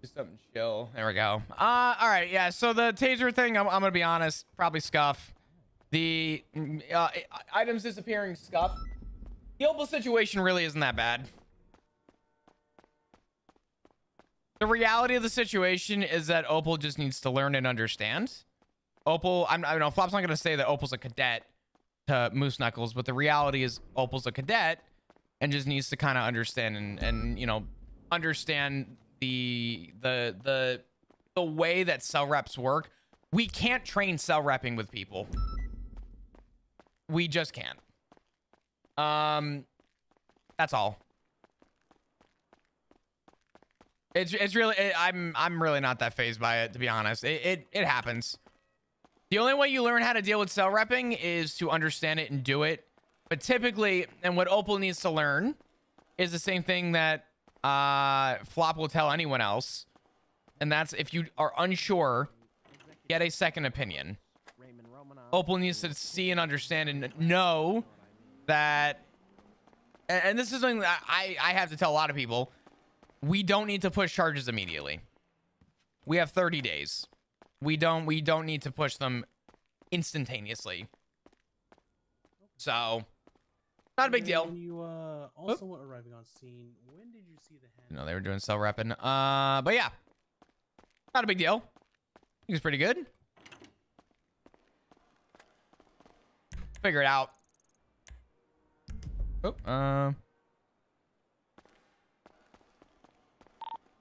Just something chill. There we go. All right. Yeah. So the taser thing, I'm gonna be honest, probably scuff. The items disappearing, scuff. The Opal situation really isn't that bad. The reality of the situation is that Opal just needs to learn and understand. Opal, I know Flop's not gonna say that Opal's a cadet to Moose Knuckles, but the reality is Opal's a cadet and just needs to kind of understand and you know, understand the way that cell reps work. We can't train cell repping with people. We just can't. That's all. It's really I'm really not that fazed by it, to be honest. It happens. The only way you learn how to deal with cell repping is to understand it and do it. But typically, and what Opal needs to learn is the same thing that Flop will tell anyone else, and that's if you are unsure, get a second opinion. Opal needs to see and understand and know that, and this is something that I have to tell a lot of people, we don't need to push charges immediately. We have 30 days. We don't need to push them instantaneously. So, not a big deal. When you also were arriving on scene, when did you see the hand? No, they were doing cell repping. But yeah, not a big deal. I think it's pretty good. Figure it out. Oh,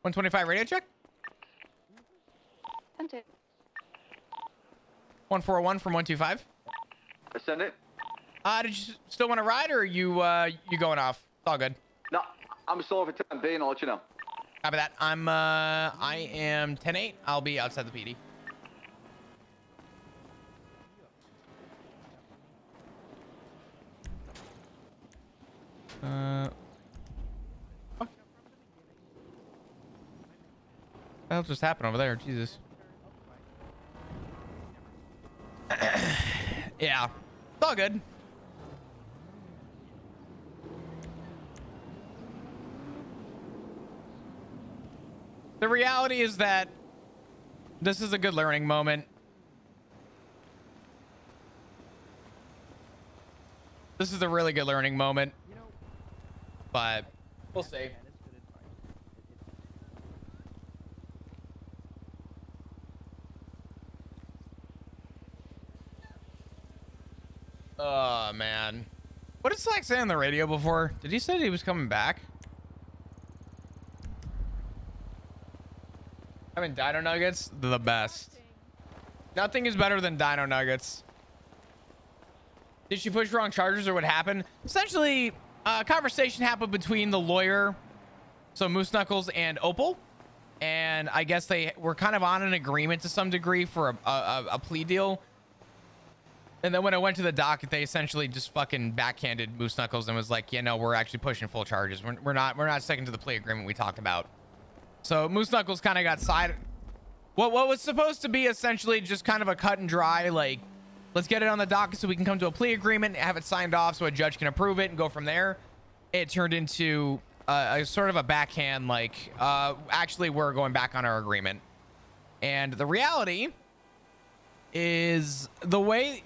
125 radio check. 141 from 125. Send it. Did you still want to ride, or are you going off? It's all good. No, I'm still over 10B, and I'll let you know. Copy that. I am 10-8. I'll be outside the PD. What the hell just happened over there? Jesus. Yeah, it's all good. The reality is that this is a good learning moment. This is a really good learning moment, but we'll see. Oh man, what did Slack say on the radio before? Did he say he was coming back? I mean, Dino Nuggets, the best. Nothing is better than Dino Nuggets. Did she push wrong charges, or what happened? Essentially, a conversation happened between the lawyer, so Moose Knuckles, and Opal, and I guess they were kind of on an agreement to some degree for a plea deal. And then when I went to the docket, they essentially just fucking backhanded Moose Knuckles and was like, "Yeah, no, we're actually pushing full charges. We're not sticking to the plea agreement we talked about." So Moose Knuckles kind of got side. What was supposed to be essentially just kind of a cut and dry, like, let's get it on the docket so we can come to a plea agreement, have it signed off so a judge can approve it and go from there. It turned into a sort of a backhand, like, actually we're going back on our agreement. And the reality is the way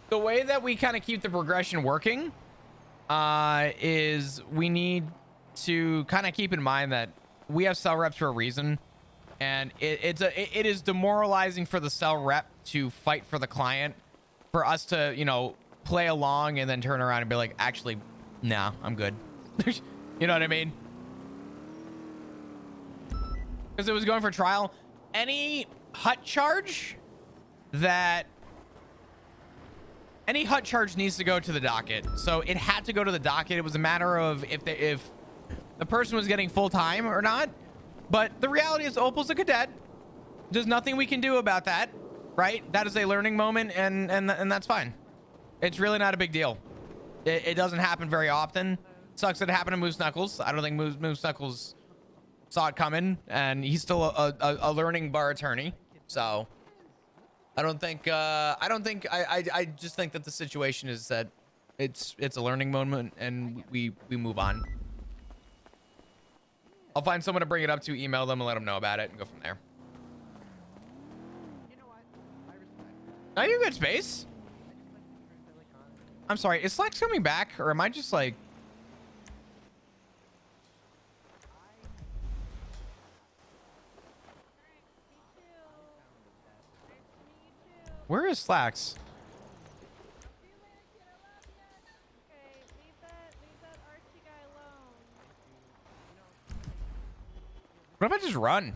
that we kind of keep the progression working is we need to kind of keep in mind that we have cell reps for a reason, and it is demoralizing for the cell rep to fight for the client, for us to, you know, play along and then turn around and be like, actually, nah, I'm good. You know what I mean? Because it was going for trial. Any hut charge needs to go to the docket. So it had to go to the docket. It was a matter of if the person was getting full time or not. But the reality is Opal's a cadet. There's nothing we can do about that, right? That is a learning moment, and that's fine. It's really not a big deal. It doesn't happen very often. Sucks that it happened to Moose Knuckles. I don't think Moose Knuckles saw it coming, and he's still a learning bar attorney. So I just think that the situation is that it's a learning moment, and we move on. I'll find someone to bring it up to, email them and let them know about it and go from there. You know what? I respect. Are you good, Space? I'm sorry. Is Slacks coming back, or am I just like? Where is Slacks? What if I just run?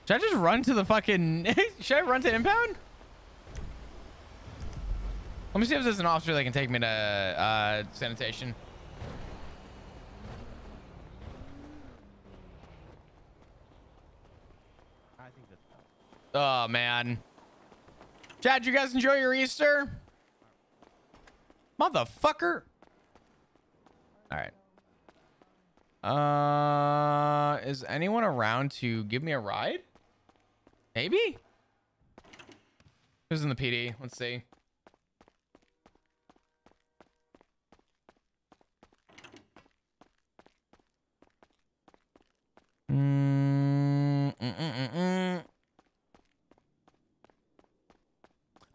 Should I just run to the fucking... Should I run to impound? Let me see if there's an officer that can take me to sanitation. I think that's fine. Oh, man. Chad, you guys enjoy your Easter? Motherfucker. All right. Is anyone around to give me a ride? Maybe? Who's in the PD? Let's see.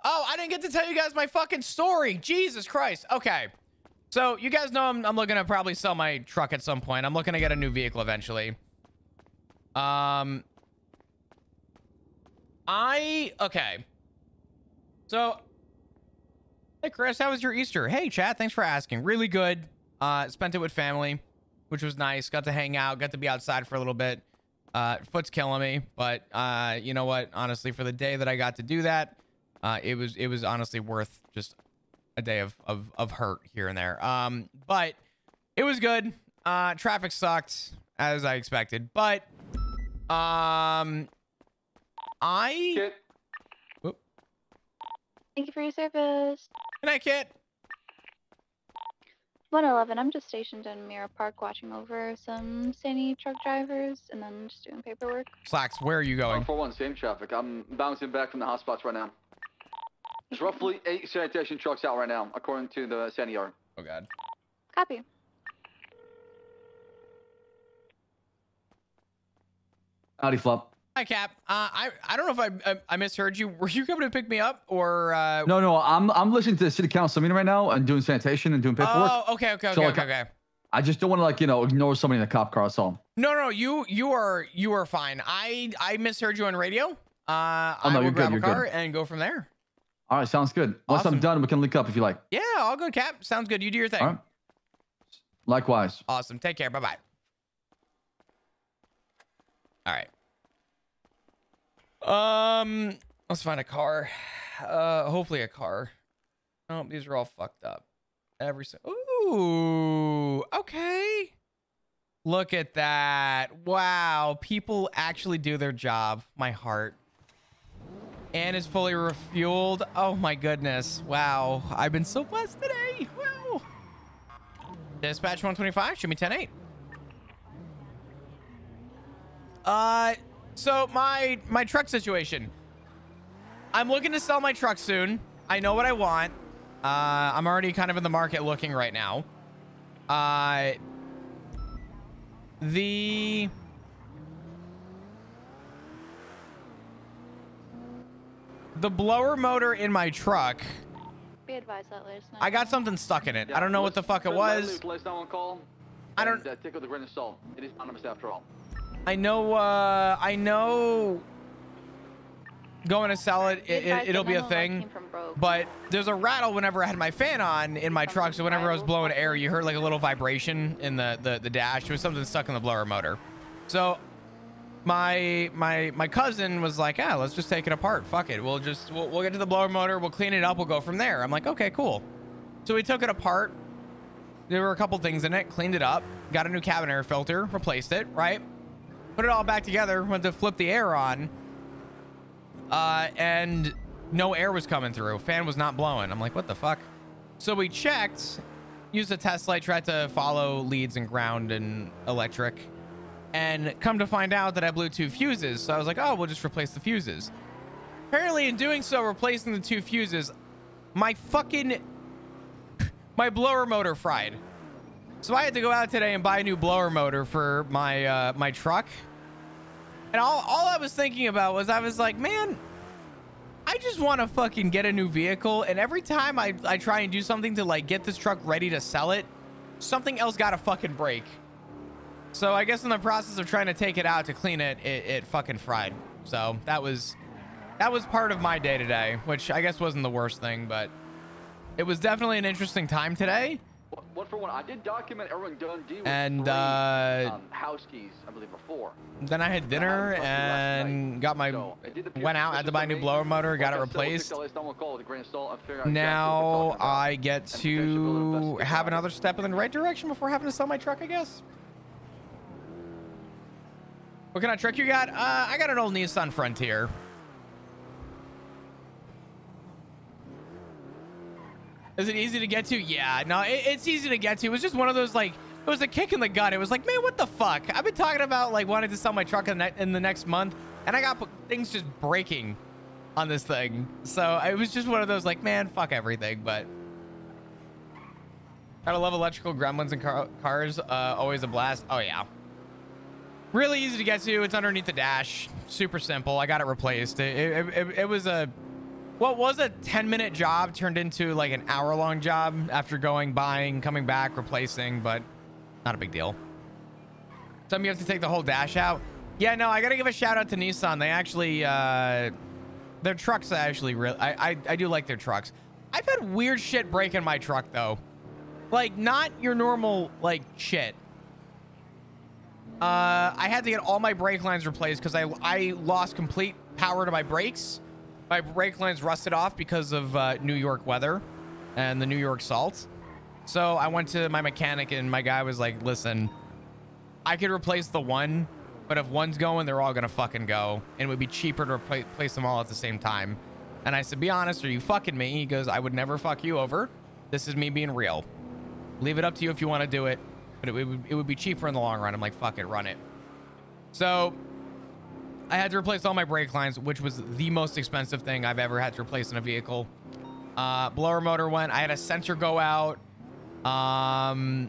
Oh, I didn't get to tell you guys my fucking story. Jesus Christ. Okay. So you guys know I'm looking to probably sell my truck at some point. I'm looking to get a new vehicle eventually. Okay. So, hey Chris, how was your Easter? Hey Chad, thanks for asking. Really good. Spent it with family, which was nice. Got to hang out, got to be outside for a little bit. Foot's killing me, but you know what? Honestly, for the day that I got to do that, it was honestly worth just a day of hurt here and there. But it was good. Traffic sucked as I expected, but Kit. Thank you for your service. Good night, Kit. 111. I'm just stationed in Mirror Park watching over some Sandy truck drivers and then just doing paperwork. Slacks, where are you going? 4-1, same traffic. I'm bouncing back from the hotspots right now. There's roughly 8 sanitation trucks out right now, according to the Sandy yard. Oh, God. Copy. Howdy, Flop. Hi, Cap. I don't know if I misheard you. Were you coming to pick me up or? No. I'm listening to the city council meeting right now and doing sanitation and doing paperwork. Oh, okay. I just don't want to ignore somebody in the cop car. That's all. No. You are fine. I misheard you on radio. I no, will you're grab good, a you're car good. and go from there. All right, sounds good. Once Awesome. I'm done, we can link up if you like. Yeah, all good, Cap. Sounds good. You do your thing. All right. Likewise. Awesome. Take care. Bye-bye. All right. Let's find a car. Hopefully a car. Oh, these are all fucked up. Ooh, okay. Look at that. Wow, people actually do their job. My heart. And is fully refueled. Oh my goodness. Wow, I've been so blessed today. Wow. Dispatch 125, show me 10-8. So my truck situation. I'm looking to sell my truck soon. I know what I want. I'm already kind of in the market looking right now. The blower motor in my truck. Be advised that later tonight. I got something stuck in it. I don't know what the fuck it was. I don't. Take it with a grain of salt. It is anonymous after all. I know going to sell it, it'll be a thing, but there's a rattle whenever I had my fan on in my truck. So whenever I was blowing air, you heard like a little vibration in the dash. There was something stuck in the blower motor. So my cousin was like, yeah, let's just take it apart. Fuck it. We'll get to the blower motor. We'll clean it up. We'll go from there. I'm like, okay, cool. So we took it apart. There were a couple things in it, cleaned it up, got a new cabin air filter, replaced it, right? Put it all back together, went to flip the air on, and no air was coming through. Fan was not blowing. I'm like, what the fuck? So we checked, used a test light, tried to follow leads and ground and electric, and come to find out that I blew 2 fuses. So I was like, oh, we'll just replace the fuses. Apparently, in doing so, replacing the 2 fuses, my blower motor fried. So I had to go out today and buy a new blower motor for my my truck. And all I was thinking about was, I was like, man, I just want to fucking get a new vehicle. And every time I try and do something to like get this truck ready to sell it, something else got to fucking break. So I guess in the process of trying to take it out to clean it, it fucking fried. So that was part of my day today, which I guess wasn't the worst thing, but it was definitely an interesting time today. One for one, I did document everyone done D with And 3 house keys, I believe, before. Then I had dinner and got my went out, had to buy a new blower motor, got it replaced. Now I get to have another step in the right direction before having to sell my truck, I guess. What kind of truck you got? I got an old Nissan Frontier. Is it easy to get to? Yeah, no, it's easy to get to. It was just one of those, like, it was a kick in the gut. It was like, man, what the fuck? I've been talking about like wanting to sell my truck in the next month, and I got things just breaking on this thing. So it was just one of those like, man, fuck everything. But gotta love electrical gremlins and cars. Always a blast. Oh yeah. Really easy to get to. It's underneath the dash. Super simple. I got it replaced. It was a... What was a 10-minute job turned into like an hour-long job after buying, coming back, replacing, but not a big deal. Some you have to take the whole dash out. Yeah, no, I got to give a shout out to Nissan. They actually, their trucks actually really, I do like their trucks. I've had weird shit break in my truck though. Like not your normal like shit. I had to get all my brake lines replaced because I lost complete power to my brakes. My brake lines rusted off because of New York weather and the New York salt. So I went to my mechanic and my guy was like, listen, I could replace the one, but if one's going, they're all gonna fucking go. And it would be cheaper to replace them all at the same time. And I said, be honest, are you fucking me? He goes, I would never fuck you over. This is me being real. Leave it up to you if you want to do it, but it would be cheaper in the long run. I'm like, fuck it, run it. So I had to replace all my brake lines, which was the most expensive thing I've ever had to replace in a vehicle. Blower motor went. I had a sensor go out. I've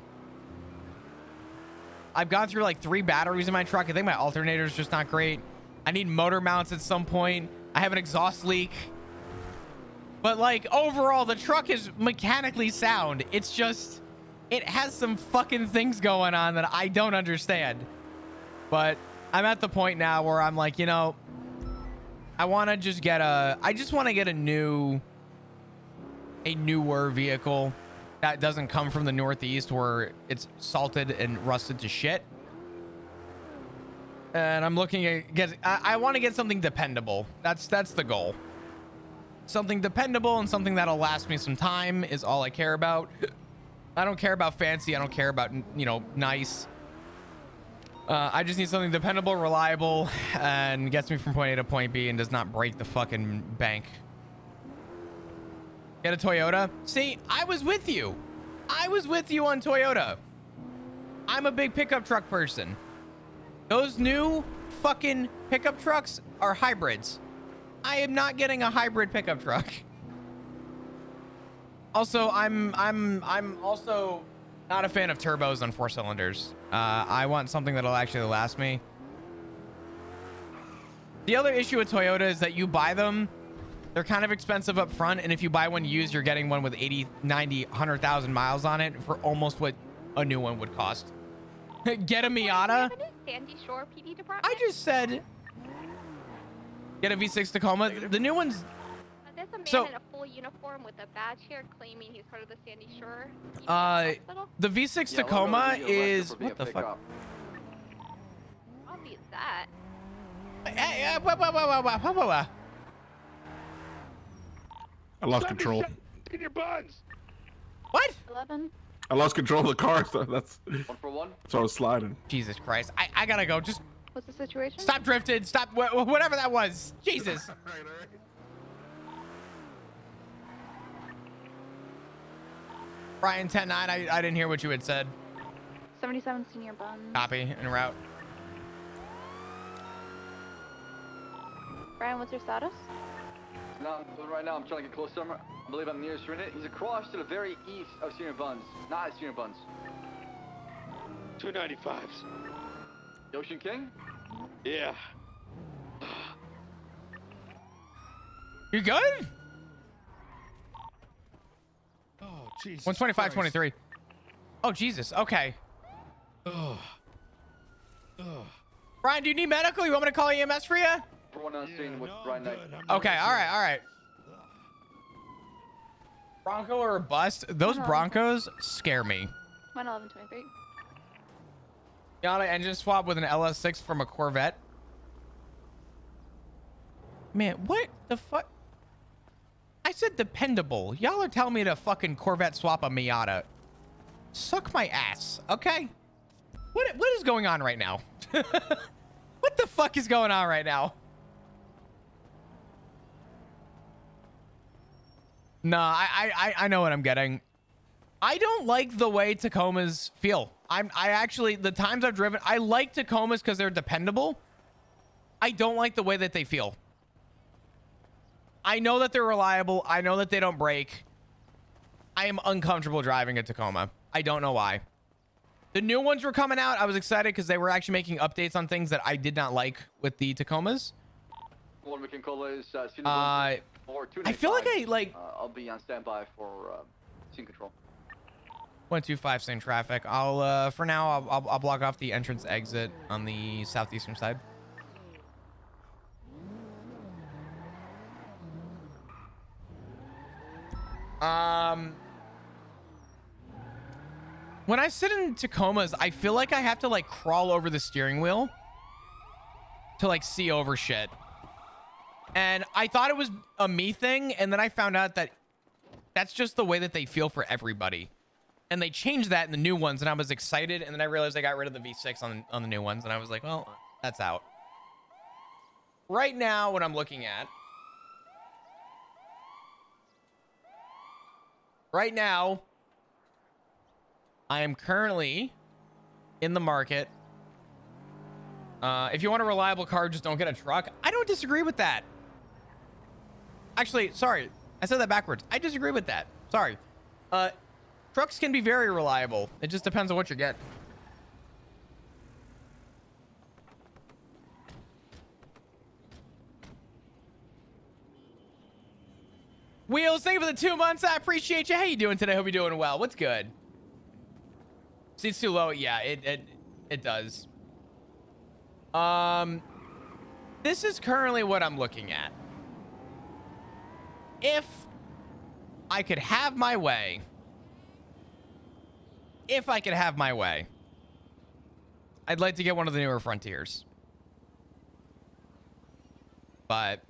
gone through like 3 batteries in my truck. I think my alternator is just not great. I need motor mounts at some point. I have an exhaust leak. But like overall, the truck is mechanically sound. It's just, it has some fucking things going on that I don't understand. But I'm at the point now where I'm like, you know, I want to just get I just want to get a newer vehicle that doesn't come from the Northeast where it's salted and rusted to shit. And I'm looking at I want to get something dependable. That's the goal. Something dependable and something that'll last me some time is all I care about. I don't care about fancy. I don't care about, you know, nice. I just need something dependable, reliable, and gets me from point A to point B and does not break the fucking bank. Get a Toyota? See, I was with you. I was with you on Toyota. I'm a big pickup truck person. Those new fucking pickup trucks are hybrids. I am not getting a hybrid pickup truck. Also, I'm also not a fan of turbos on 4 cylinders. I want something that'll actually last me. The other issue with Toyota is that you buy them, they're kind of expensive up front, and if you buy one used, you're getting one with 80, 90, 100,000 miles on it for almost what a new one would cost. Get a Miata. Sandy Shore PD department? I just said get a V6 Tacoma. The new ones. There's a man in a full uniform with a badge here claiming he's part of the Sandy Shore PD hospital. The V6 Tacoma is what the fuck? What is that? I lost control. In your buns. What? 11. I lost control of the car, so that's 1 for 1. so I was sliding. Jesus Christ. I gotta go. Just What's the situation? stop drifted. Stop whatever that was. Jesus. All right. Brian 10-9, I didn't hear what you had said. 77 senior bun. Copy, en route. Brian, what's your status? Now, right now, I'm trying to get close to him. I believe I'm nearest unit. He's across to the very east of Senior Buns. Not at Senior Buns. 295s. Ocean King? Yeah. You good? Oh, Jesus. 125, 23. Oh, Jesus. Okay. Oh. Brian, do you need medical? You want me to call EMS for you? For one on scene with Brian Knight. Okay, all right, all right. Bronco or a bust? Those Broncos scare me. 111.23. Yada engine swap with an LS6 from a Corvette. Man, what the fuck? I said dependable. Y'all are telling me to fucking Corvette swap a Miata. Suck my ass, okay? What is going on right now? What the fuck is going on right now? Nah, I know what I'm getting. I don't like the way Tacomas feel. I actually, the times I've driven, I like Tacomas because they're dependable. I don't like the way that they feel. I know that they're reliable. I know that they don't break. I am uncomfortable driving a Tacoma. I don't know why. The new ones were coming out. I was excited because they were actually making updates on things that I did not like with the Tacomas. One we can call is Senior Buns or 295. I feel like I'll be on standby for scene control. 125 same traffic. I'll for now I'll block off the entrance exit on the southeastern side. When I sit in Tacomas, I feel like I have to like crawl over the steering wheel to like see over shit. And I thought it was a me thing, and then I found out that that's just the way that they feel for everybody. And they changed that in the new ones, and I was excited, and then I realized I got rid of the V6 on the new ones, and I was like, well, that's out. Right now, what I'm looking at... Right now, I am currently in the market. If you want a reliable car, just don't get a truck. I don't disagree with that. Actually, sorry. I said that backwards. I disagree with that. Sorry. Trucks can be very reliable. It just depends on what you get. Wheels, thank you for the 2 months. I appreciate you. How you doing today? Hope you're doing well. What's good? Seats too low. Yeah, it does. This is currently what I'm looking at. If I could have my way, I'd like to get one of the newer Frontiers. But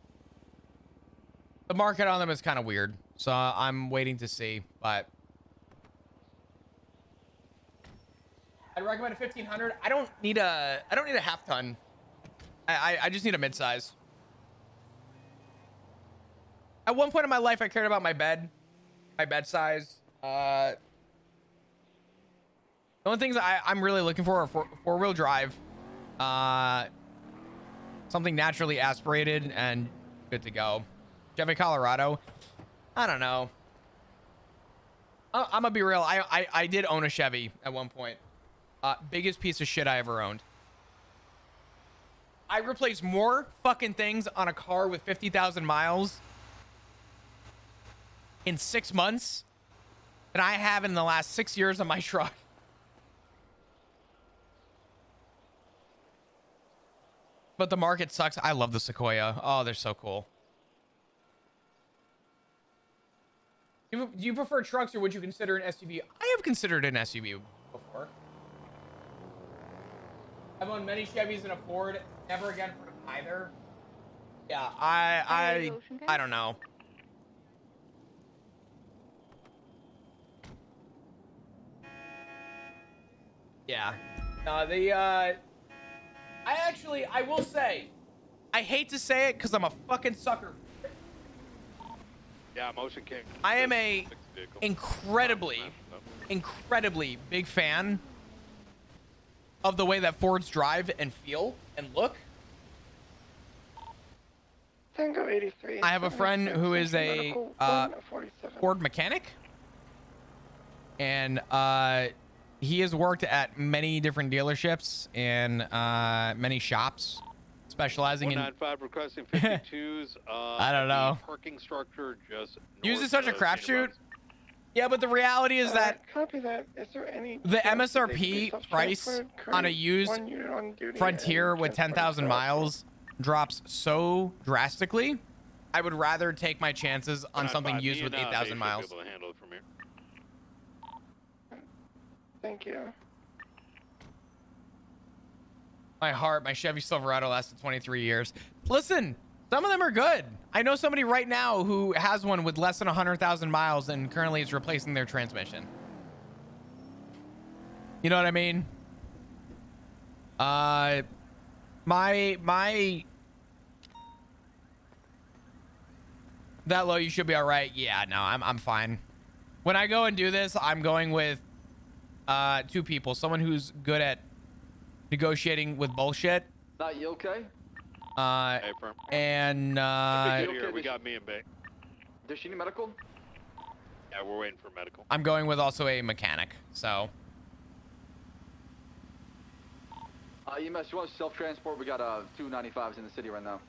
the market on them is kind of weird, so I'm waiting to see. But I'd recommend a 1500. I don't need a half ton. I just need a midsize. At one point in my life, I cared about my bed size. The only things I'm really looking for are four-wheel drive, something naturally aspirated and good to go. Chevy Colorado, I don't know. I'm gonna be real. I did own a Chevy at one point. Biggest piece of shit I ever owned. I replaced more fucking things on a car with 50,000 miles in 6 months than I have in the last 6 years on my truck. But the market sucks. I love the Sequoia. Oh, they're so cool. Do you prefer trucks, or would you consider an SUV? I have considered an SUV before. I've owned many Chevys and a Ford. Never again for either. Yeah, I don't know. Yeah. I will say, I hate to say it because I'm a fucking sucker. Yeah, Motion King. I am a incredibly big fan of the way that Fords drive and feel and look. Tango 83. I have a friend who is a Medical 147. Ford mechanic, and he has worked at many different dealerships and many shops, specializing in. 195 requesting 52s. I don't know. Parking structure just. Use north such a of crapshoot. Senior Buns. Yeah, but the reality is that Copy that. Is there any the chance that they could be MSRP price self-transported? on a Current used one unit on duty Frontier and with 10,000 transporting miles drops so drastically. I would rather take my chances on something 195, used me with and, 8,000 Dave should miles. be able to handle it from here. Thank you. My heart, my Chevy Silverado lasted 23 years. Listen, some of them are good. I know somebody right now who has one with less than 100,000 miles and currently is replacing their transmission. You know what I mean? That low, you should be all right. Yeah, no, I'm fine. When I go and do this, I'm going with two people. Someone who's good at negotiating with bullshit. Not you okay? Hey, firm. And Good here. We got me and Bay. Does she need medical? Yeah, we're waiting for medical. I'm going with also a mechanic. So EMS, you want self-transport? We got 295s in the city right now.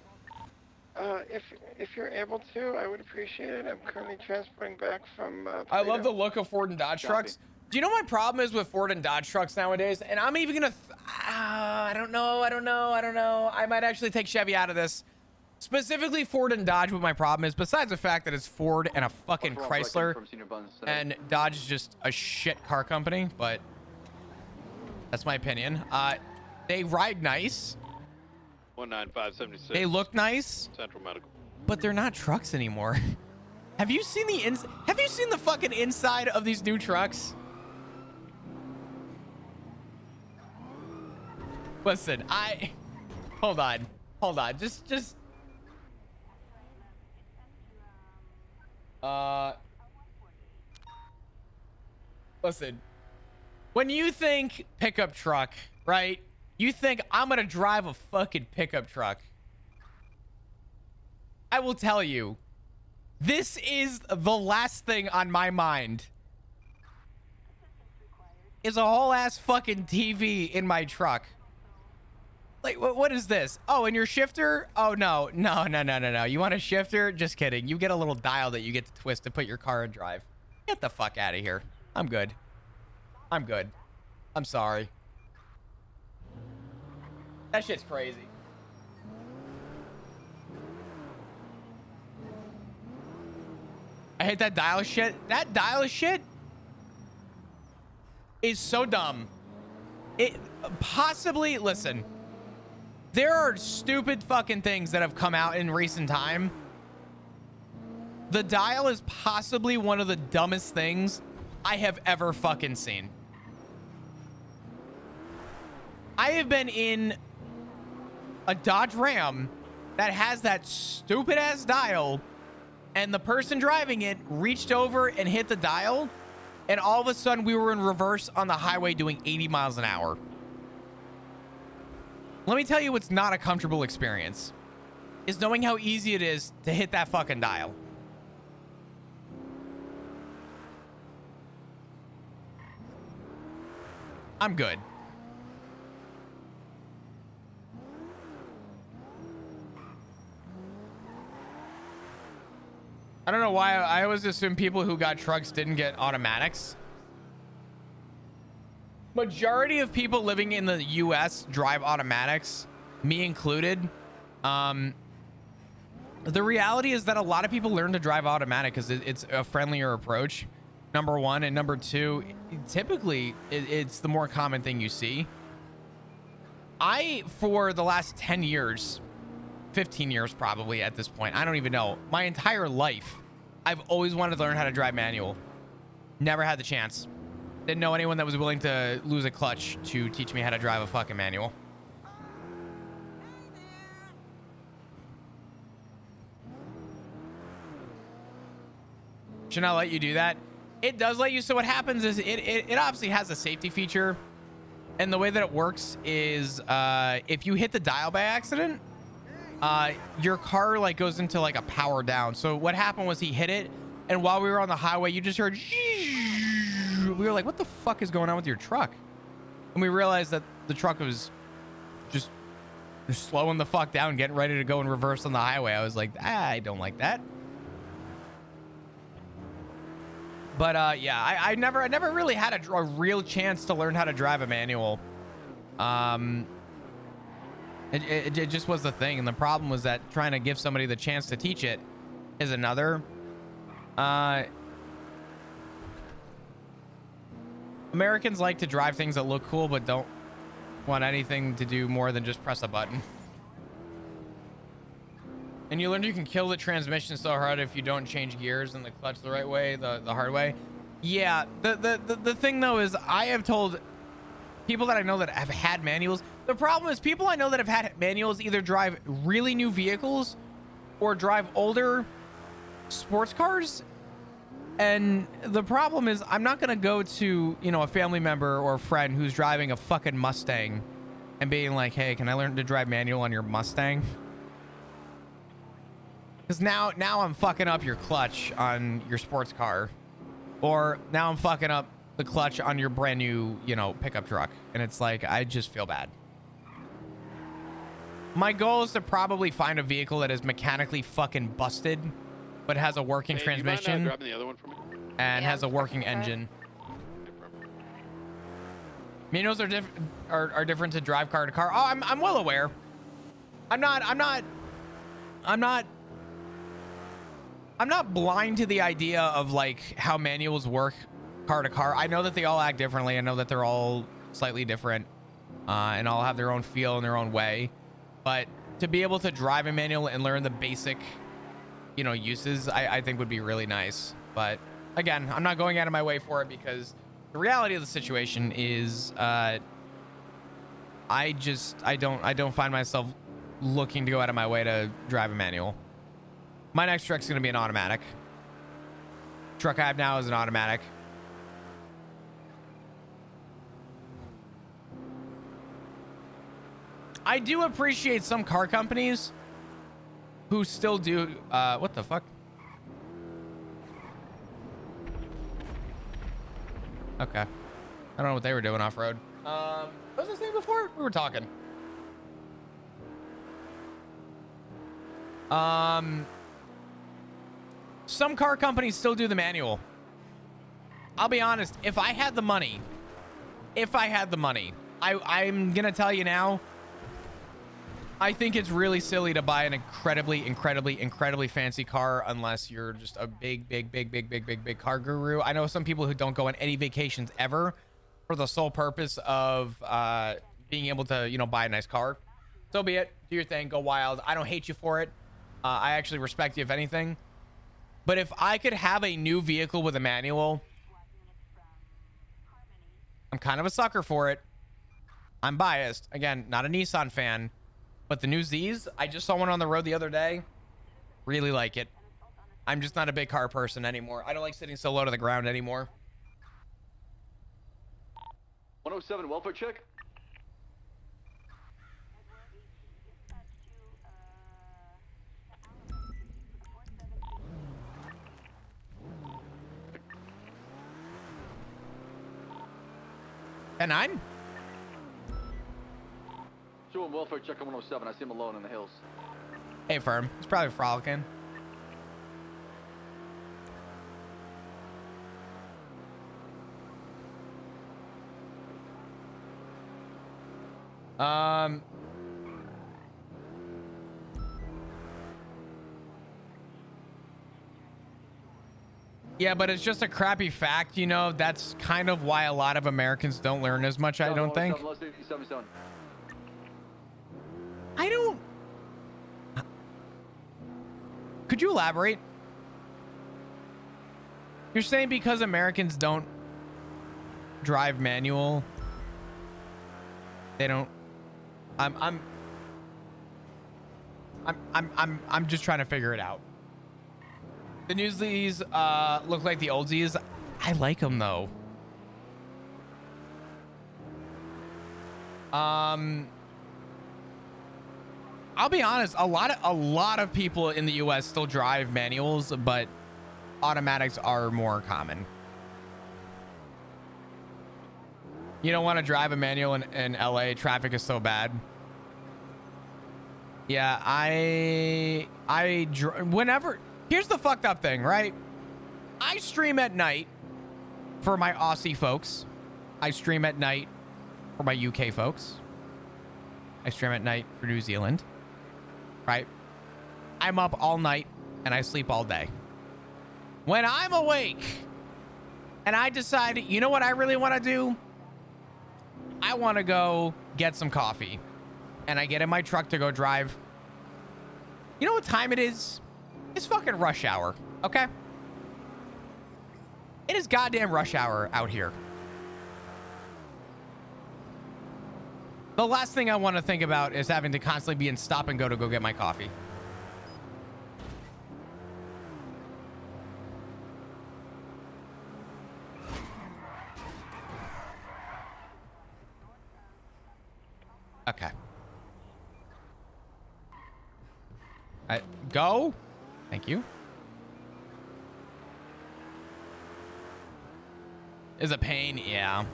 If you're able to, I would appreciate it. I'm currently transporting back from. I love the Toledo. look of Ford and Dodge Copy. trucks. Do you know my problem is with Ford and Dodge trucks nowadays? And I'm even gonna, I don't know. I might actually take Chevy out of this. Specifically Ford and Dodge, what my problem is, besides the fact that it's Ford and a fucking What's wrong, Chrysler, from Senior Buns today? and Dodge is just a shit car company, but that's my opinion. They ride nice. 19576. They look nice, Central Medical. but they're not trucks anymore. Have you seen the fucking inside of these new trucks? Listen, hold on. Just listen. When you think pickup truck, right? You think I'm gonna drive a fucking pickup truck. I will tell you, this is the last thing on my mind. Is a whole ass fucking TV in my truck. Like, what is this? Oh, and your shifter? Oh, no. You want a shifter? Just kidding. You get a little dial that you get to twist to put your car in drive. Get the fuck out of here. I'm good. I'm sorry. That shit's crazy. I hate that dial shit. That dial shit is so dumb. It possibly, listen, there are stupid fucking things that have come out in recent time. The dial is possibly one of the dumbest things I have ever fucking seen. I have been in a Dodge Ram that has that stupid ass dial, and the person driving it reached over and hit the dial, and all of a sudden we were in reverse on the highway doing 80 miles an hour. Let me tell you what's not a comfortable experience, is knowing how easy it is to hit that fucking dial. I'm good. I don't know why I always assume people who got trucks didn't get automatics. Majority of people living in the US drive automatics, me included. The reality is that a lot of people learn to drive automatic because it's a friendlier approach, number one, and number two, typically it's the more common thing you see. For the last 10 years, 15 years probably at this point, I don't even know, my entire life, I've always wanted to learn how to drive manual. Never had the chance. Didn't know anyone that was willing to lose a clutch to teach me how to drive a fucking manual. Should not let you do that. It does let you. So what happens is it obviously has a safety feature, and the way that it works is if you hit the dial by accident, your car like goes into like a power down. So what happened was he hit it, and while we were on the highway, you just heard. We were like, "What the fuck is going on with your truck?" And we realized that the truck was just slowing the fuck down, getting ready to go in reverse on the highway. I was like, I don't like that. But yeah, I never really had a real chance to learn how to drive a manual. It just was the thing, and the problem was that trying to give somebody the chance to teach it is another. Americans like to drive things that look cool, but don't want anything to do more than just press a button. And you learn you can kill the transmission so hard if you don't change gears and the clutch the right way, the hard way. Yeah, the thing though is I have told people that I know that have had manuals. The problem is people I know that have had manuals either drive really new vehicles or drive older sports cars. And the problem is I'm not going to go to, you know, a family member or a friend who's driving a fucking Mustang and being like, hey, can I learn to drive manual on your Mustang? Because now I'm fucking up your clutch on your sports car. Or now I'm fucking up the clutch on your brand new, you know, pickup truck. And it's like, I just feel bad. My goal is to probably find a vehicle that is mechanically fucking busted, but has a working transmission grabbing the other one for me? and has a working engine. Manuals are different to drive car to car. Oh, I'm well aware. I'm not blind to the idea of like how manuals work car to car. I know that they all act differently. I know that they're all slightly different, and all have their own feel in their own way. But to be able to drive a manual and learn the basic, you know, uses, I think would be really nice. But again, I'm not going out of my way for it because the reality of the situation is, I don't find myself looking to go out of my way to drive a manual. My next truck's going to be an automatic. Truck I have now is an automatic. I do appreciate some car companies who still do, what the fuck? Okay. I don't know what they were doing off-road. What was his name before? We were talking. Some car companies still do the manual. I'll be honest, if I had the money, I'm gonna tell you now, I think it's really silly to buy an incredibly fancy car unless you're just a big car guru. I know some people who don't go on any vacations ever for the sole purpose of being able to, you know, buy a nice car. So be it. Do your thing. Go wild. I don't hate you for it. I actually respect you if anything. But if I could have a new vehicle with a manual, I'm kind of a sucker for it. I'm biased. Again, not a Nissan fan. But the new Z's, I just saw one on the road the other day. Really like it. I'm just not a big car person anymore. I don't like sitting so low to the ground anymore. 107, welfare check. And I'm? Doing welfare check on 107. I see him alone in the hills. Hey, firm. He's probably frolicking. Yeah, but it's just a crappy fact, you know. That's kind of why a lot of Americans don't learn as much, I don't think. I don't... Could you elaborate? You're saying because Americans don't drive manual, they don't... I'm just trying to figure it out. The Newsleys look like the oldsies. I like them though. I'll be honest, a lot of people in the US still drive manuals, but automatics are more common. You don't want to drive a manual in LA. Traffic is so bad. Yeah, whenever, here's the fucked up thing, right? I stream at night for my Aussie folks. I stream at night for my UK folks. I stream at night for New Zealand, right? I'm up all night and I sleep all day. When I'm awake and I decide, you know what I really want to do? I want to go get some coffee. And I get in my truck to go drive. You know what time it is? It's fucking rush hour, okay? It is goddamn rush hour out here. The last thing I want to think about is having to constantly be in stop and go to go get my coffee. Okay. Go. Thank you. Is a pain, yeah.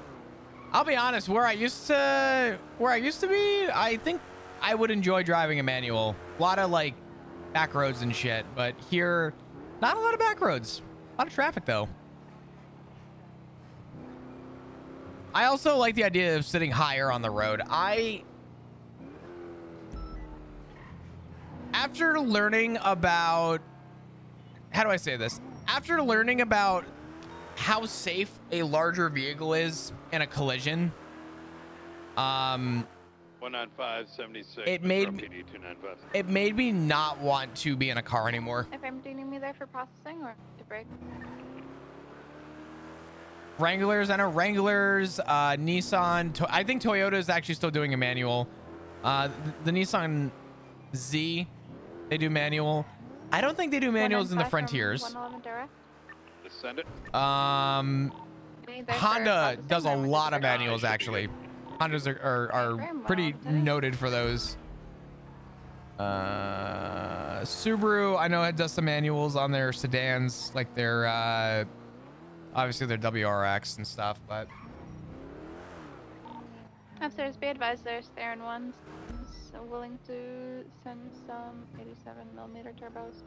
I'll be honest, where I used to be, I think I would enjoy driving a manual. A lot of like back roads and shit, but here, not a lot of back roads. A lot of traffic though. I also like the idea of sitting higher on the road. After learning about, how do I say this? After learning about how safe a larger vehicle is in a collision, 19576. It made me not want to be in a car anymore. If I'm needing me there for processing or to break. Wranglers, I know Wranglers, Nissan. I think Toyota is actually still doing a manual. The Nissan Z, they do manual. I don't think they do manuals in the Frontiers. 111 direct. Just send it. Honda does a lot of manuals actually. Hondas are pretty noted for those. Subaru, I know it does some manuals on their sedans, like their obviously their WRX and stuff, but Upstairs, be advised there's Theron ones. So willing to send some 87mm turbos.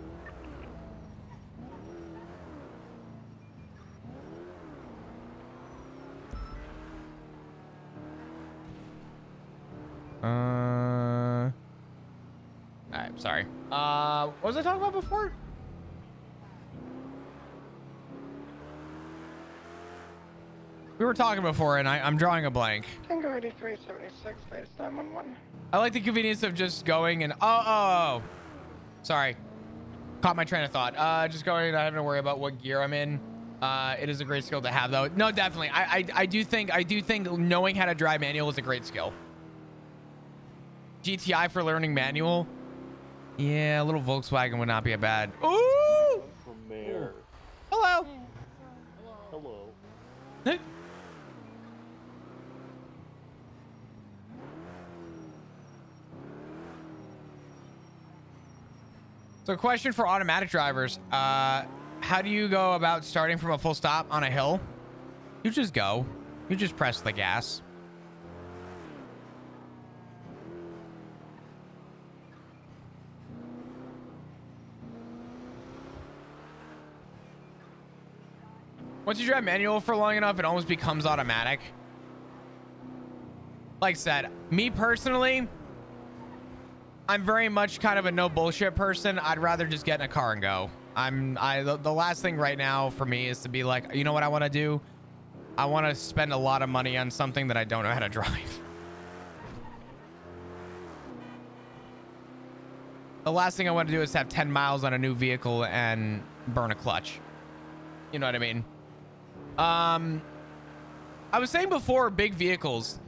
Alright, sorry. What was I talking about before? We were talking before, and I'm drawing a blank. Tango 8376, latest 911. I like the convenience of just going and oh. Sorry, caught my train of thought. Just going, not having to worry about what gear I'm in. It is a great skill to have, though. No, definitely. I do think knowing how to drive manual is a great skill. GTI for learning manual. Yeah, a little Volkswagen would not be a bad. Ooh! From Mayor. Hello. Hello. So, question for automatic drivers: how do you go about starting from a full stop on a hill? You just go. You just press the gas. Once you drive manual for long enough, it almost becomes automatic. Like I said, me personally, I'm very much kind of a no bullshit person. I'd rather just get in a car and go. The last thing right now for me is to be like, you know what I want to do? I want to spend a lot of money on something that I don't know how to drive. The last thing I want to do is have 10 miles on a new vehicle and burn a clutch. You know what I mean? I was saying before, big vehicles.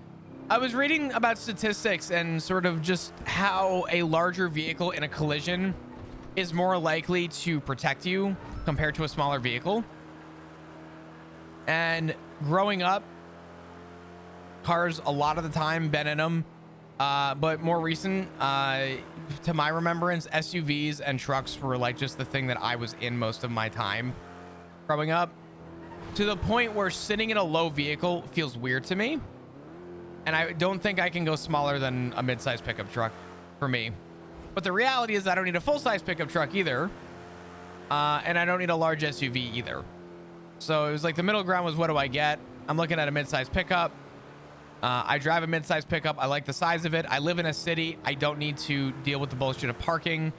I was reading about statistics and sort of just how a larger vehicle in a collision is more likely to protect you compared to a smaller vehicle. And growing up, cars a lot of the time, been in them, But more recent, to my remembrance, SUVs and trucks were like just the thing that I was in most of my time growing up, to the point where sitting in a low vehicle feels weird to me. And I don't think I can go smaller than a mid-size pickup truck for me. But the reality is I don't need a full-size pickup truck either. And I don't need a large SUV either. So it was like the middle ground was, what do I get? I'm looking at a mid-size pickup. I drive a mid-size pickup. I like the size of it. I live in a city. I don't need to deal with the bullshit of parking.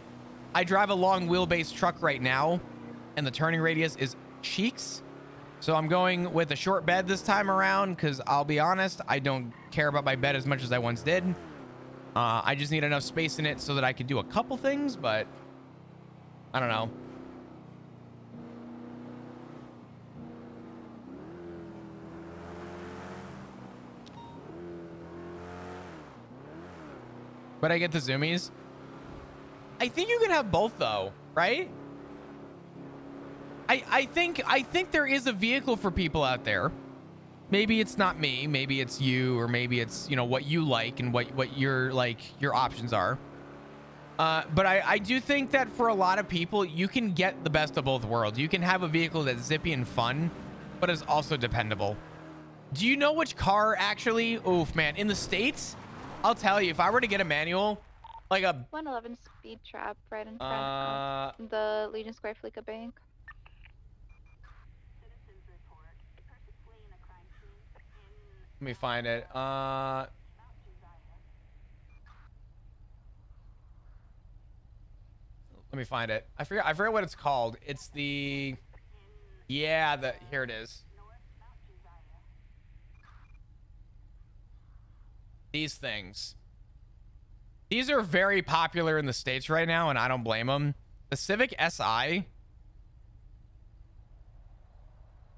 I drive a long wheelbase truck right now, and the turning radius is cheeks. So I'm going with a short bed this time around because I'll be honest, I don't care about my bed as much as I once did. I just need enough space in it so that I could do a couple things, but I don't know. But I get the zoomies. I think you can have both though, right? I think there is a vehicle for people out there. Maybe it's not me, maybe it's you, or maybe it's, you know, what you like and what your options are. But I do think that for a lot of people, you can get the best of both worlds. You can have a vehicle that's zippy and fun, but is also dependable. Do you know which car actually? Oof, man, in the States, I'll tell you, if I were to get a manual, like a 111 speed trap right in front of the Legion Square Fleeca Bank. Let me find it. Let me find it. I forget what it's called. It's the, yeah, here it is. These things. These are very popular in the States right now, and I don't blame them. The Civic SI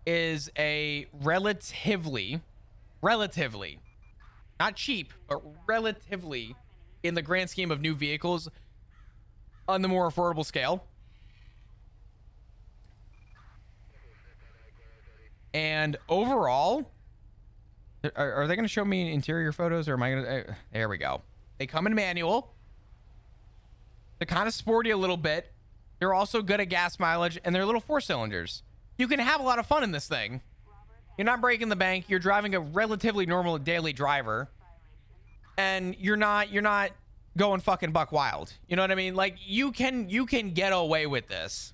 is a relatively, not cheap, but relatively, in the grand scheme of new vehicles, on the more affordable scale. And overall, are they going to show me interior photos, or am I going to? There we go. They come in manual. They're kind of sporty a little bit. They're also good at gas mileage, and they're little 4-cylinders. You can have a lot of fun in this thing. You're not breaking the bank. You're driving a relatively normal daily driver, and you're not going fucking buck wild. You know what I mean? Like, you can get away with this.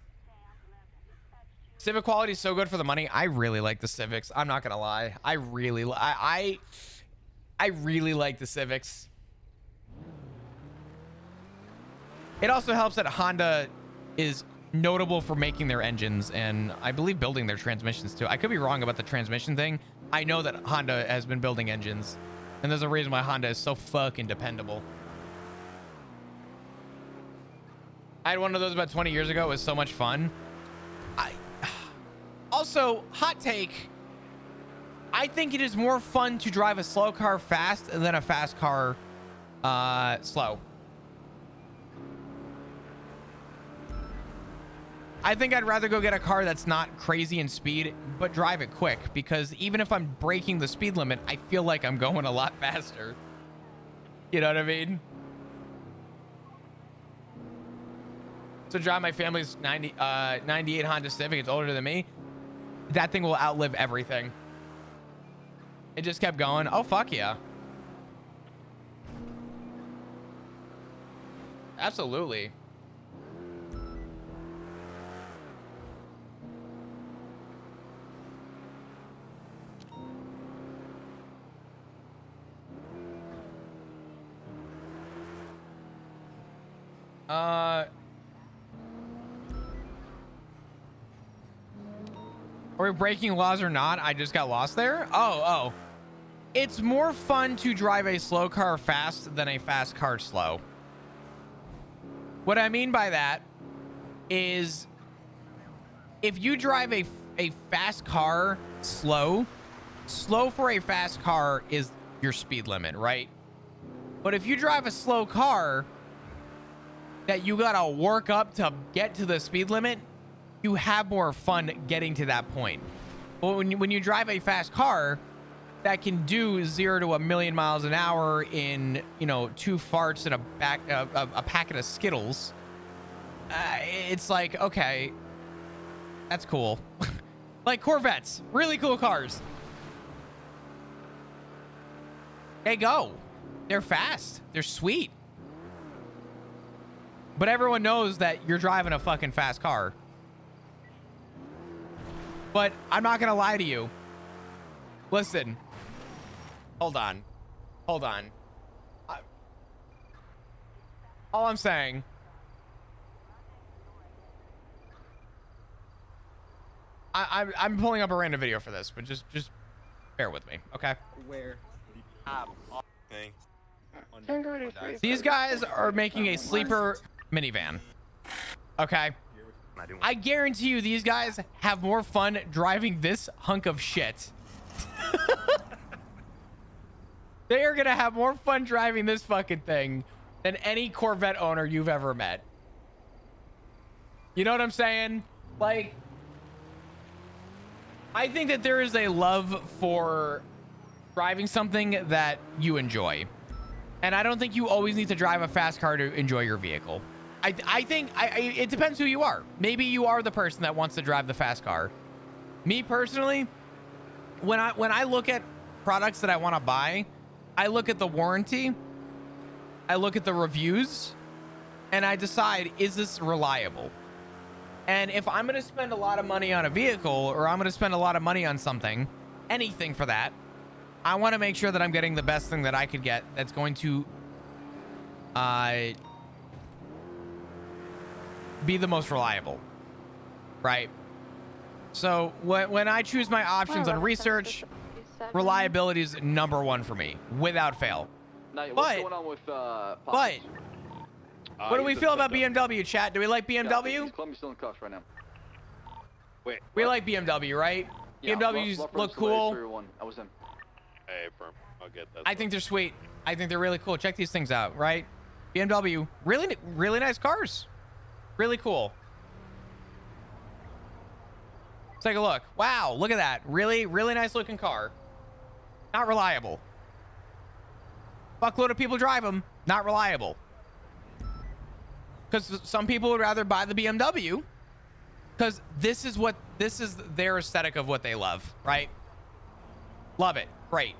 Civic quality is so good for the money. I really like the Civics. I'm not gonna lie. I really like the Civics. It also helps that Honda is notable for making their engines, and I believe building their transmissions too. I could be wrong about the transmission thing. I know that Honda has been building engines, and there's a reason why Honda is so fucking dependable. I had one of those about 20 years ago. It was so much fun. Also, hot take, I think it is more fun to drive a slow car fast than a fast car slow. I think I'd rather go get a car that's not crazy in speed, but drive it quick, because even if I'm breaking the speed limit, I feel like I'm going a lot faster. You know what I mean? So drive my family's 98 Honda Civic. It's older than me. That thing will outlive everything. It just kept going. Oh, fuck yeah. Absolutely. Are we breaking laws or not? I just got lost there. Oh. It's more fun to drive a slow car fast than a fast car slow. What I mean by that is if you drive a fast car slow for a fast car is your speed limit, right? But if you drive a slow car that you gotta work up to get to the speed limit, you have more fun getting to that point. But when you drive a fast car, that can do 0 to 1,000,000 miles an hour in, you know, 2 farts and a packet of Skittles, it's like, okay, that's cool. Like Corvettes, really cool cars. They go. They're fast. They're sweet. But everyone knows that you're driving a fucking fast car. But I'm not going to lie to you. Listen. Hold on. Hold on. All I'm saying. I'm pulling up a random video for this, but just bear with me, okay? Where? These guys are making a sleeper minivan. Okay. I guarantee you these guys have more fun driving this hunk of shit. They are gonna have more fun driving this fucking thing than any Corvette owner you've ever met. You know what I'm saying? Like, I think that there is a love for driving something that you enjoy. And I don't think you always need to drive a fast car to enjoy your vehicle. I think it depends who you are. Maybe you are the person that wants to drive the fast car. Me personally, when I look at products that I want to buy, I look at the warranty, I look at the reviews, and I decide, is this reliable? And if I'm going to spend a lot of money on a vehicle, or I'm going to spend a lot of money on something, anything for that, I want to make sure that I'm getting the best thing that I could get that's going to be the most reliable, right? So when I choose my options on research, reliability is #1 for me, without fail. Now, what's going on with what do we feel about BMW, chat? Do we like BMW? He's still in cuffs right now. Wait. We like BMW, right? Yeah, BMWs look cool. I was in. Hey, firm. I'll get that. I think they're sweet. I think they're really cool. Check these things out, right? BMW, really nice cars. Really cool. Let's take a look. Wow, look at that. Really nice looking car. Not reliable. Fuckload of people drive them. Not reliable. Because some people would rather buy the BMW. Because this is their aesthetic of what they love, right? Love it. Great.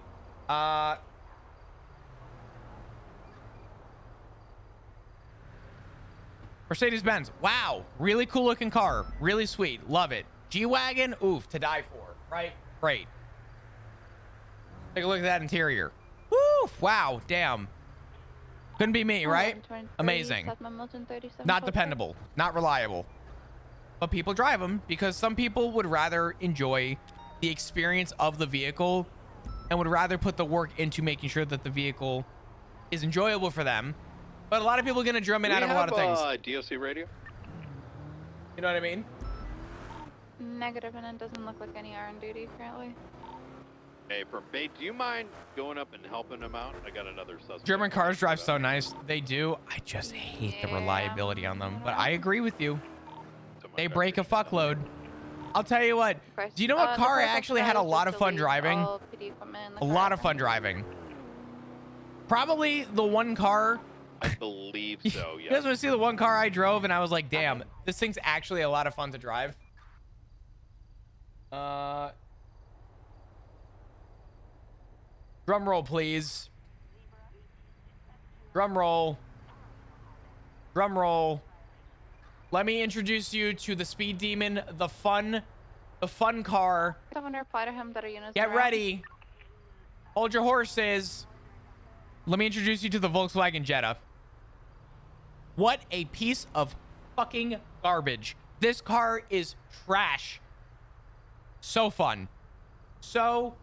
Mercedes-Benz. Wow. Really cool looking car. Really sweet. Love it. G-Wagon. Oof. To die for. Right? Great. Take a look at that interior. Woof. Wow. Damn. Couldn't be me, right? Amazing. Not dependable. Not reliable. But people drive them because some people would rather enjoy the experience of the vehicle and would rather put the work into making sure that the vehicle is enjoyable for them. But a lot of people are going to drum in out of a lot of things. DOC radio? You know what I mean? Negative, and it doesn't look like any are on duty currently. Hey, firm. Hey, do you mind going up and helping them out? I got another suspect. German cars drive so nice. They do. I just hate the reliability on them. But I agree with you. They break a fuckload. I'll tell you what. Do you know what car I actually had a lot of fun driving? A lot of fun driving. Probably the one car. I believe so, yeah. You guys want to see the one car I drove and I was like, damn, this thing's actually a lot of fun to drive. Drum roll, please. Drum roll. Drum roll. Let me introduce you to the Speed Demon, the fun car. I want to reply to him that our units Get ready. Hold your horses. Let me introduce you to the Volkswagen Jetta. What a piece of fucking garbage. This car is trash. So fun. So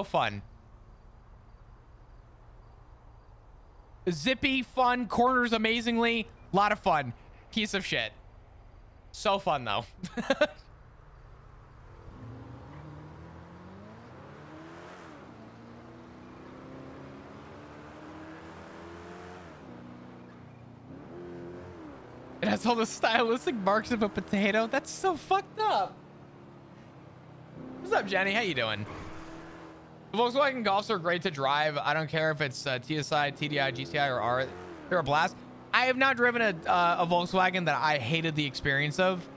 fun. Zippy, fun, corners amazingly. Lot of fun. Piece of shit. So fun though. It has all the stylistic marks of a potato. That's so fucked up. What's up, Jenny? How you doing? Volkswagen Golfs are great to drive. I don't care if it's TSI, TDI, GTI, or R. They're a blast. I have not driven a Volkswagen that I hated the experience of,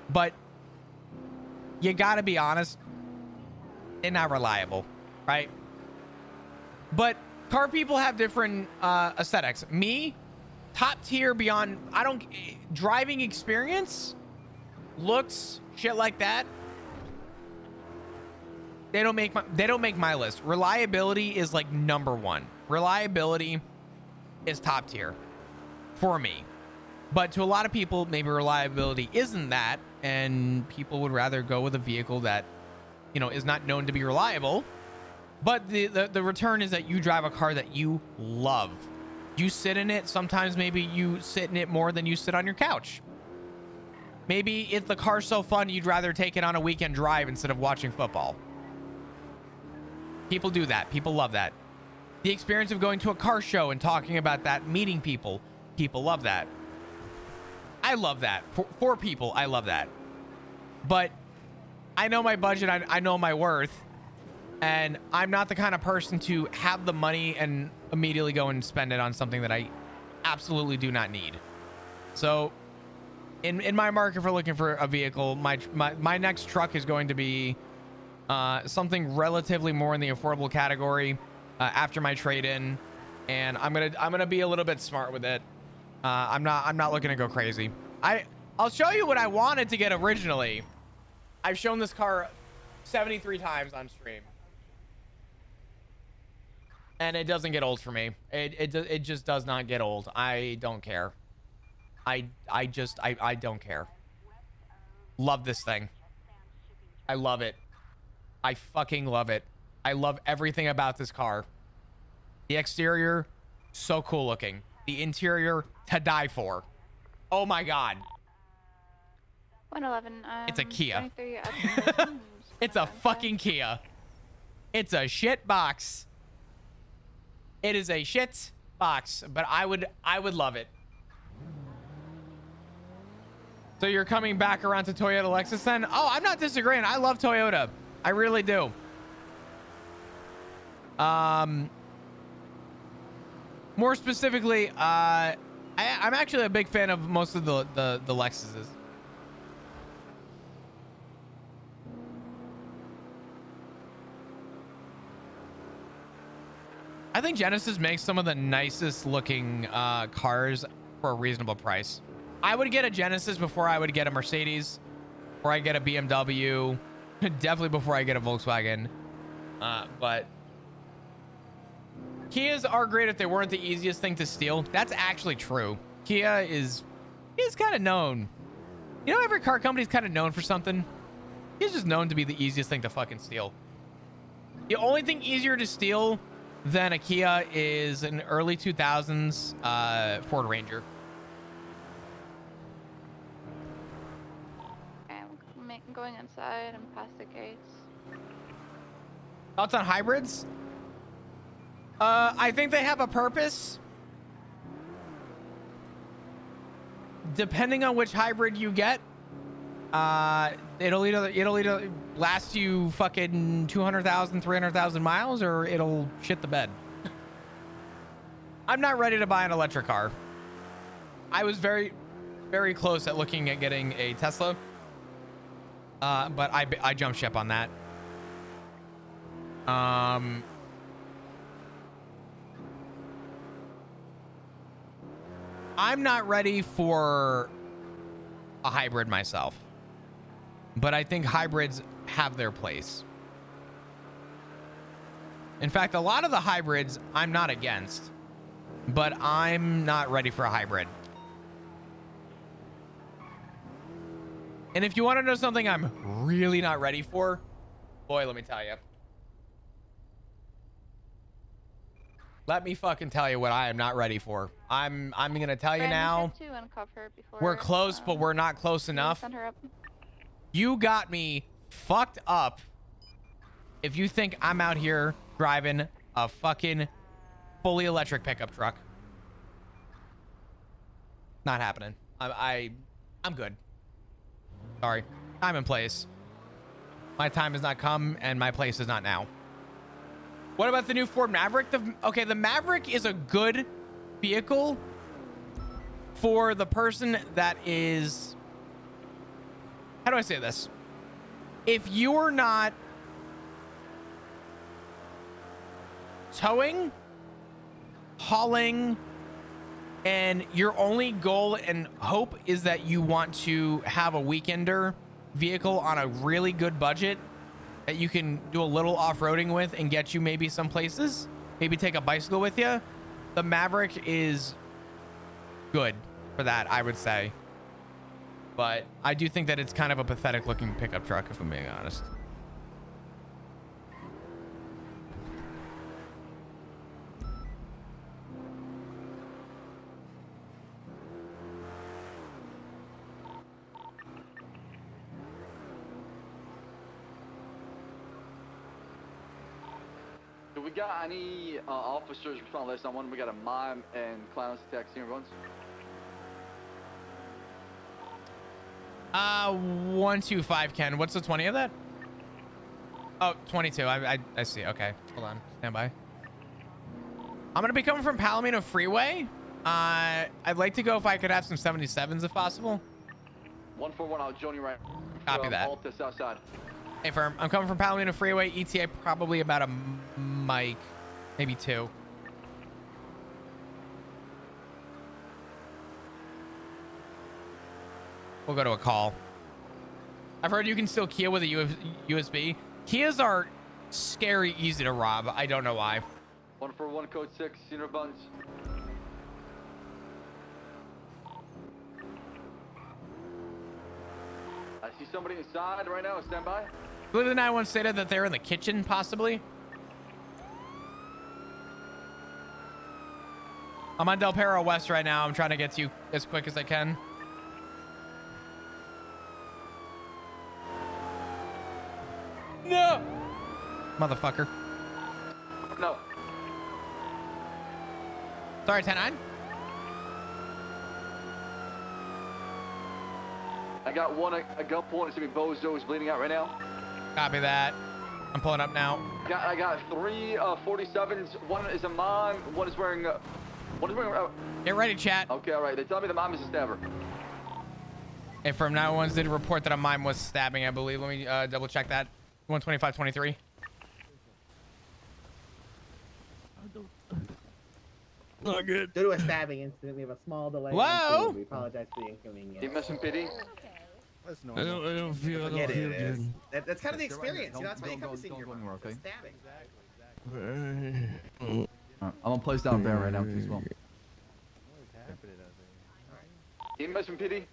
but you gotta be honest, they're not reliable, right? But car people have different aesthetics. Me, top tier beyond, driving experience, looks, shit like that. They don't make my list. Reliability is like number one. Reliability is top tier for me. But to a lot of people, maybe reliability isn't that, and people would rather go with a vehicle that, you know, is not known to be reliable. But the return is that you drive a car that you love. You sit in it. Sometimes maybe you sit in it more than you sit on your couch. Maybe if the car's so fun, you'd rather take it on a weekend drive instead of watching football. People do that. People love that. The experience of going to a car show and talking about that, meeting people, people love that. I love that. For people, I love that. But I know my budget. I know my worth. And I'm not the kind of person to have the money and immediately go and spend it on something that I absolutely do not need. So in my market for looking for a vehicle, my next truck is going to be something relatively more in the affordable category after my trade-in, and I'm gonna be a little bit smart with it. I'm not looking to go crazy. I'll show you what I wanted to get originally. I've shown this car 73 times on stream, and it doesn't get old for me. It just does not get old. I don't care. I don't care. Love this thing. I love it. I fucking love it. I love everything about this car. The exterior, so cool looking. The interior, to die for. Oh my god. 111. It's a Kia. 23, It's a fucking Kia. It's a shit box. It is a shit box, but I would love it. So you're coming back around to Toyota Lexus then? Oh, I'm not disagreeing. I love Toyota. I really do. More specifically, I'm actually a big fan of most of the Lexuses. I think Genesis makes some of the nicest looking cars for a reasonable price. I would get a Genesis before I would get a Mercedes, or I get a BMW. Definitely before I get a Volkswagen. But Kias are great if they weren't the easiest thing to steal. That's actually true. Kia is kind of known. You know, every car company is kind of known for something. Kia's just known to be the easiest thing to fucking steal. The only thing easier to steal than a Kia is an early 2000s Ford Ranger. I'm going inside and past the gates. Thoughts on hybrids? I think they have a purpose. Depending on which hybrid you get, it'll either last you fucking 200,000, 300,000 miles, or it'll shit the bed. I'm not ready to buy an electric car. I was very, very close at looking at getting a Tesla. But I jumped ship on that. I'm not ready for a hybrid myself, but I think hybrids have their place. In fact, a lot of the hybrids I'm not against, but I'm not ready for a hybrid. And if you want to know something I'm really not ready for, boy, let me tell you. Let me fucking tell you what I am not ready for. I'm gonna tell you now. We're close, but we're not close enough. You got me fucked up if you think I'm out here driving a fucking fully electric pickup truck. Not happening. I'm good. Sorry. Time and place. My time has not come, and my place is not now. What about the new Ford Maverick? Okay, the Maverick is a good vehicle for the person that is, how do I say this? If you're not towing, hauling, and your only goal and hope is that you want to have a weekender vehicle on a really good budget that you can do a little off-roading with and get you maybe some places, maybe take a bicycle with you, the Maverick is good for that, I would say. But I do think that it's kind of a pathetic looking pickup truck, if I'm being honest. Do we got any officers responding last time? One, we got a mime and clowns attacks here runs. 125, Ken. What's the 20 of that? Oh, 22. I see. Okay, hold on. Stand by. I'm gonna be coming from Palomino Freeway. I'd like to go if I could have some 77s if possible. 141, I'll join you right. Copy that. Altus outside. Hey, firm. I'm coming from Palomino Freeway. ETA probably about a mic, maybe 2. We'll go to a call. I've heard you can still Kia with a USB. Kias are scary easy to rob. I don't know why. 141 code 6, Cedar Buns. I see somebody inside right now. Stand by. I believe the 911 stated that they're in the kitchen, possibly. I'm on Del Perro West right now. I'm trying to get to you as quick as I can. No! Motherfucker. No. Sorry, 10-9. I got one, a gunpoint. It's gonna be Bozo is bleeding out right now. Copy that. I'm pulling up now. I got 3 47s. One is a mom. One is wearing. Get ready, chat. Okay, all right. They tell me the mom is a stabber. Hey, from now on, did report that a mime was stabbing, I believe. Let me double check that. 125-23. Not good. Due to a stabbing incident, we have a small delay. Whoa! We apologize for the inconvenience. You missing pity? I don't feel good. That's kind of the experience. You know, that's why you come to see your anywhere, okay? stabbing. I'm gonna place down bear right now, please. Well. You missing pity?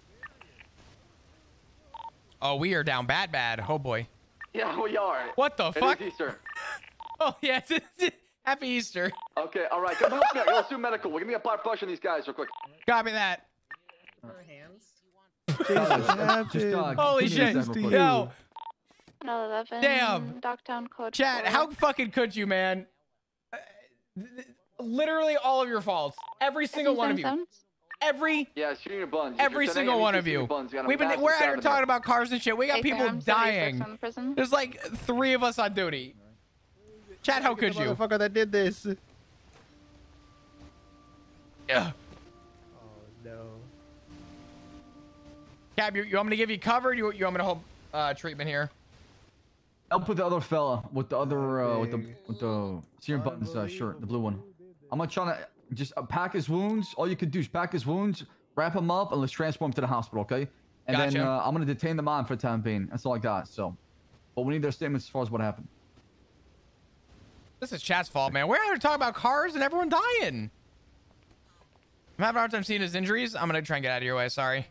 Oh, we are down bad. Oh, boy. Yeah, we are. What the fuck? It is Easter. Oh, yeah. Happy Easter. Okay, all right. Come help me out. Let's do medical. We're gonna apply pressure on these guys real quick. Copy that. Hands. Holy shit. Yo. 11. Damn. Docktown code. Chat, 4. how fucking could you, man? Literally all of your faults. Every single one of you. Yeah, shooting your buns. Every single one of you. We're out here talking about cars and shit. We got Hey, people fam, dying. 76 from the prison. There's like 3 of us on duty. Chat, how could you? Motherfucker that did this. Yeah. Oh no. Cab, you want me to give you cover? You want me to hold treatment here? Help with the other fella with the other with the serum buttons shirt, the blue one. I'm gonna try to just pack his wounds. All you can do is pack his wounds, wrap him up, and let's transport him to the hospital, okay? And Gotcha. then I'm gonna detain them on for the time being. That's all I got. So, but we need their statements as far as what happened. This is chat's fault, man. We're out here talking about cars and everyone dying. I'm having a hard time seeing his injuries. I'm gonna try and get out of your way. Sorry.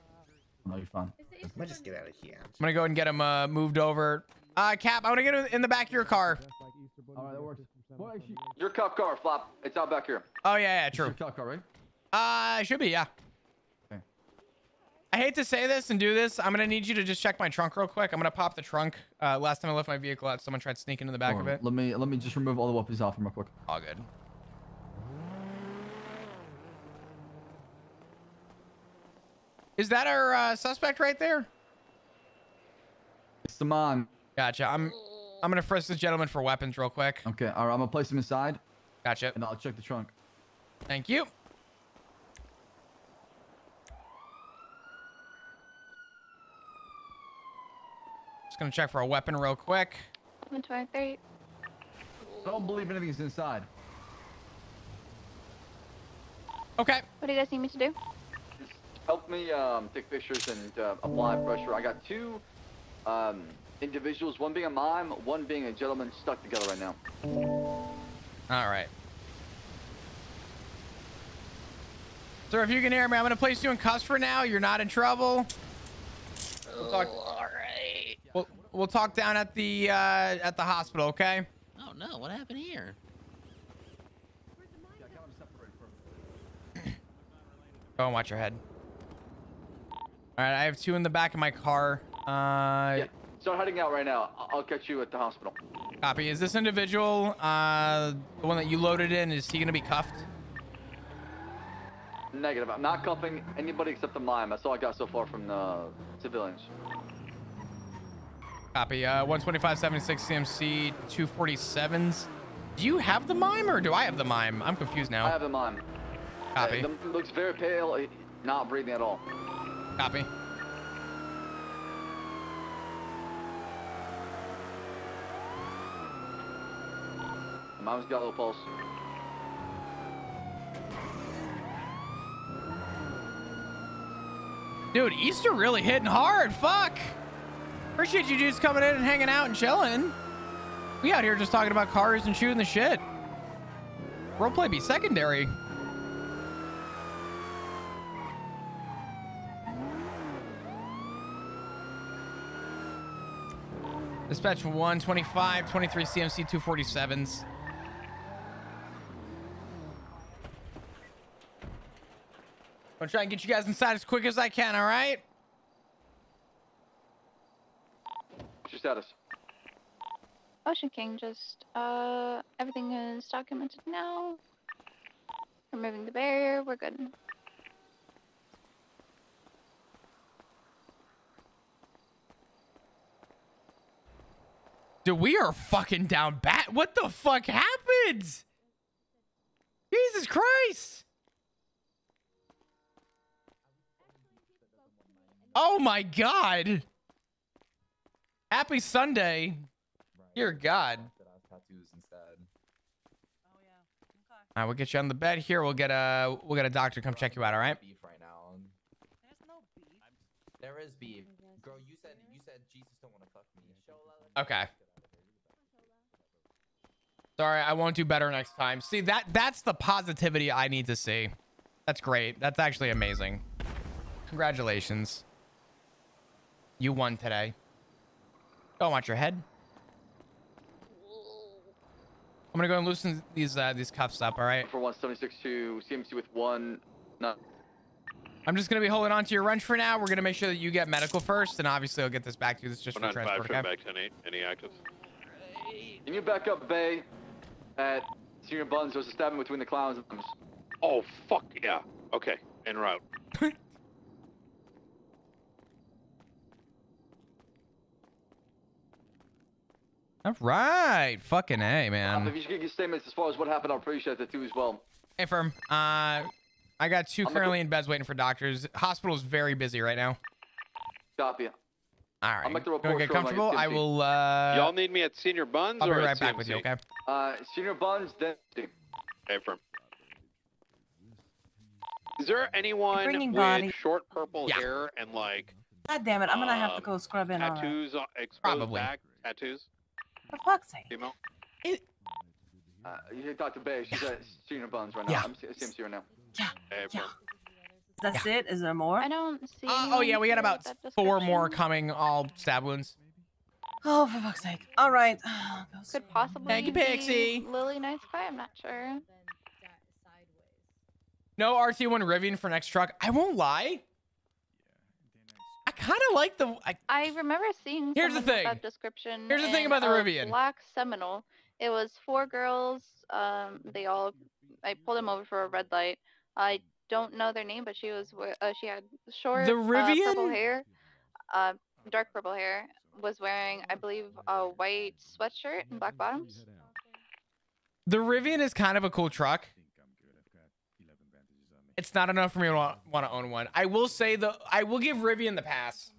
No, you're fine. Might just get out of here. I'm gonna go ahead and get him moved over. Cap, I want to get him in the back of your car. All right, that works. Well, actually, Your cop car, Flop. It's out back here. Oh yeah, it's true. your cop car, right? Should be, yeah. Okay. I hate to say this and do this. I'm gonna need you to just check my trunk real quick. I'm gonna pop the trunk. Last time I left my vehicle out, someone tried sneaking in the back of it. Let me just remove all the weapons off him real quick. All good. Is that our suspect right there? It's the man. Gotcha. I'm gonna frisk this gentleman for weapons real quick. Okay, all right, I'm gonna place him inside, Gotcha. and I'll check the trunk. Thank you. Just gonna check for a weapon real quick. 123. I don't believe anything's inside. Okay. What do you guys need me to do? Just help me take pictures and apply pressure. I got two individuals, one being a mime, one being a gentleman stuck together right now. All right. Sir, if you can hear me, I'm gonna place you in cuffs for now. You're not in trouble. We'll talk. All right. We'll talk down at the hospital, okay? Oh no, what happened here? Go and watch your head. All right, I have two in the back of my car. Yeah, start heading out right now. I'll catch you at the hospital. Copy. Is this individual, the one that you loaded in, is he gonna be cuffed? Negative. I'm not cuffing anybody except the mime. That's all I got so far from the civilians. Copy. 12576 CMC 247s. Do you have the mime or do I have the mime? I'm confused now. I have the mime. Copy. Looks very pale, not breathing at all. Copy. The mime's got a little pulse. Dude, Easter really hitting hard. Fuck. Appreciate you dudes coming in and hanging out and chilling. We out here just talking about cars and shooting the shit. Roleplay be secondary. Dispatch 125, 23 CMC 247s. I'm gonna try and get you guys inside as quick as I can, all right? What's your status? Ocean King, just, everything is documented now. Removing the barrier, we're good. Dude, we are fucking down bad. What the fuck happened? Jesus Christ. Oh my God. Happy Sunday. Dear God. All right, we'll get you on the bed here. We'll get a doctor to come check you out. All right. Beef right now. There's no beef. There is beef. Girl, you said Jesus don't want to fuck me. Okay. Sorry, I won't do better next time. See, that's the positivity I need to see. That's great. That's actually amazing. Congratulations. You won today. Go watch your head. I'm gonna go and loosen these cuffs up, all right? For 176 to CMC with one. No. I'm just gonna be holding on to your wrench for now. We're gonna make sure that you get medical first, and obviously I'll get this back to you. This is just for 195, transport, okay? back 10-8. Any active? Can you back up, Bay? At Senior Buns, there's a stabbing between the clowns and them. Oh, fuck yeah. Okay, en route. All right, fucking A, man. If you should get statements as far as what happened, I'll appreciate that too as well. Hey, firm. I got two currently in beds waiting for doctors. Hospital's very busy right now. Copy. All right. I'll make the Go report get short when I comfortable. I CMC. will. Y'all need me at Senior Buns I'll be or right at back CMC? with you. Okay. Senior Buns, then. Hey, firm. Is there anyone Bringing with body. short purple hair and like God damn it, I'm gonna have to go scrub in on it. tattoos, exposed Probably. back tattoos? For fuck's sake. Female? You can talk to Bay. She's at Senior Buns right now. Yeah. I'm CMC right now. Hey, firm. That's it? Is there more? I don't see. Oh yeah, we got about that 4 more description. coming, all stab wounds. Oh, for fuck's sake. All right. Could possibly Thank you, be Pixie. Lily Nice Guy, I'm not sure. No RT1 Rivian for next truck. I won't lie. I kind of like the. I remember seeing Here's the someone with thing. that description. Here's the thing in about the a Rivian. Black Seminole. It was 4 girls. I pulled them over for a red light. I don't know their name, but she had short The purple Rivian? hair, dark purple hair. was wearing, I believe, a white sweatshirt and black bottoms. The Rivian is kind of a cool truck. It's not enough for me to want to own one. I will say I will give Rivian the pass.